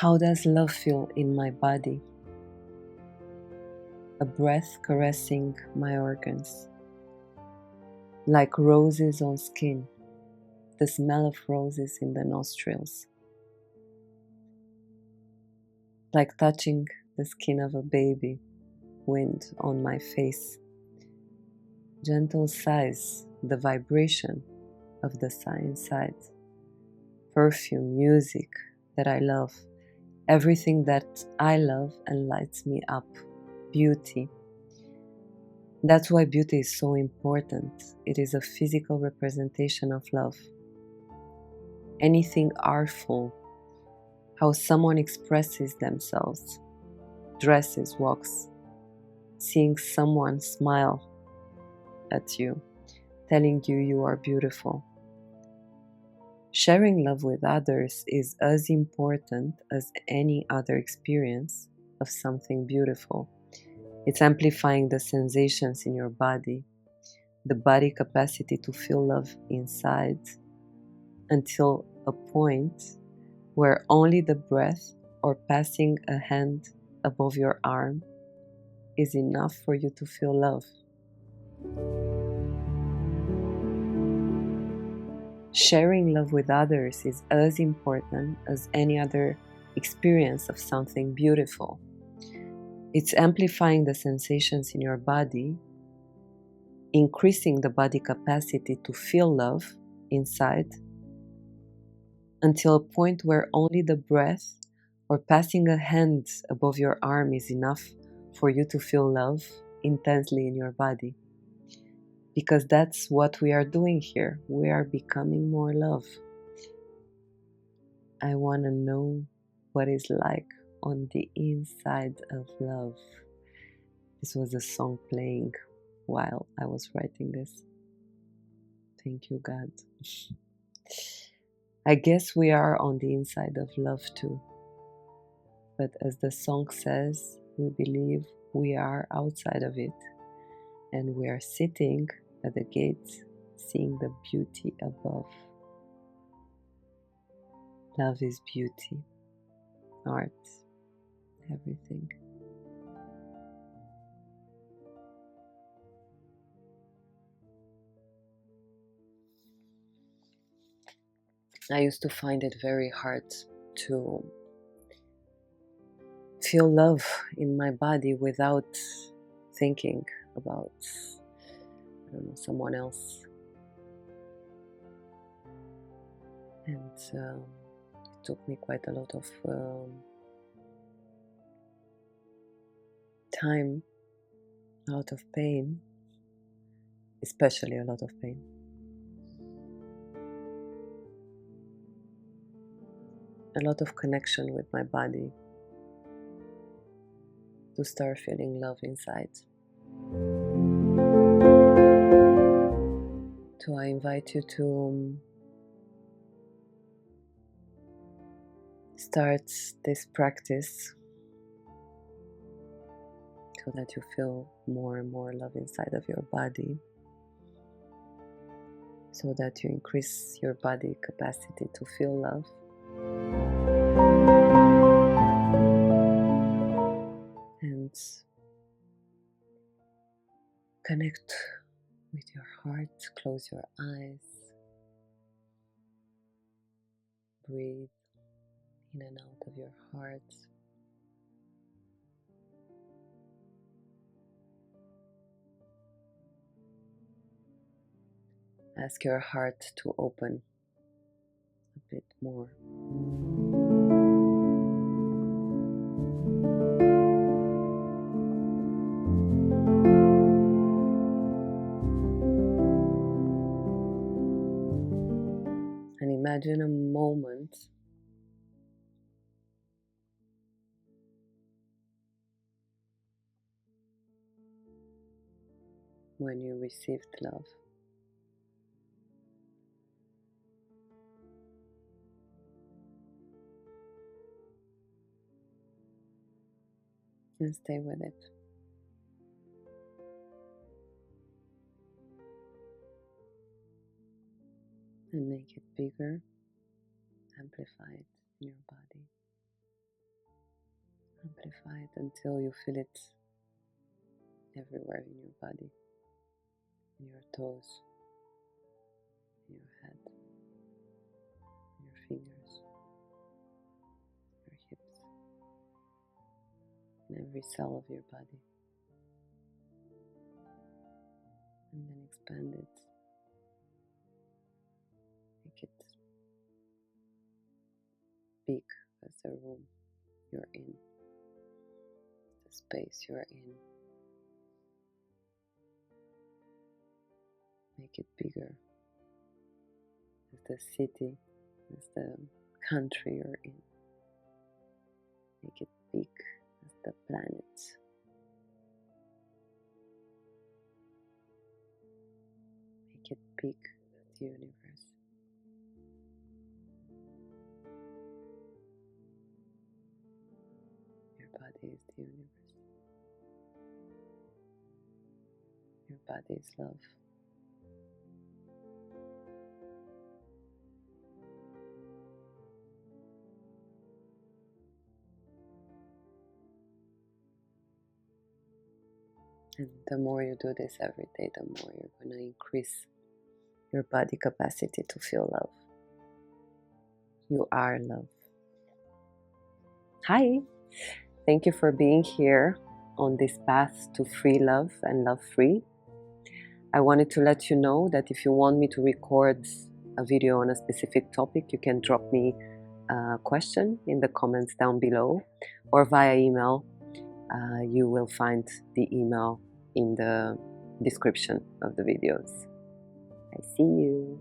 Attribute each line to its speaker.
Speaker 1: How does love feel in my body? A breath caressing my organs, like roses on skin, the smell of roses in the nostrils, like touching the skin of a baby, wind on my face, gentle sighs, the vibration of the sigh inside, perfume, music that I love, everything that I love and lights me up, beauty. That's why beauty is so important. It is a physical representation of love. Anything artful, how someone expresses themselves, dresses, walks, seeing someone smile at you, telling you you are beautiful. Sharing love with others is as important as any other experience of something beautiful. It's amplifying the sensations in your body, the body capacity to feel love inside, until a point where only the breath or passing a hand above your arm is enough for you to feel love. Sharing love with others is as important as any other experience of something beautiful. It's amplifying the sensations in your body, increasing the body capacity to feel love inside, until a point where only the breath or passing a hand above your arm is enough for you to feel love intensely in your body. Because that's what we are doing here. We are becoming more love. I want to know what it's like on the inside of love. This was a song playing while I was writing this. Thank you, God. I guess we are on the inside of love too. But as the song says, we believe we are outside of it. And we are sitting at the gates, seeing the beauty above. Love is beauty, art, everything. I used to find it very hard to feel love in my body without thinking about, someone else. And it took me quite a lot of time, out of pain, especially a lot of pain. A lot of connection with my body to start feeling love inside. So I invite you to start this practice so that you feel more and more love inside of your body, so that you increase your body capacity to feel love. And connect with your heart, close your eyes, breathe in and out of your heart. Ask your heart to open a bit more. And imagine a moment when you received love. And stay with it. And make it bigger, amplify it in your body. Amplify it until you feel it everywhere in your body, in your toes, in your head, in your fingers, your hips, in every cell of your body. And then expand it. Make it big as the room you're in, the space you're in. Make it bigger as the city, as the country you're in. Make it big as the planet. Make it big as the universe. Your body is the universe. Your body is love. And the more you do this every day, the more you're going to increase your body capacity to feel love. You are love. Hi! Thank you for being here on this path to free love and love free. I wanted to let you know that if you want me to record a video on a specific topic, you can drop me a question in the comments down below or via email. You will find the email in the description of the videos. I see you.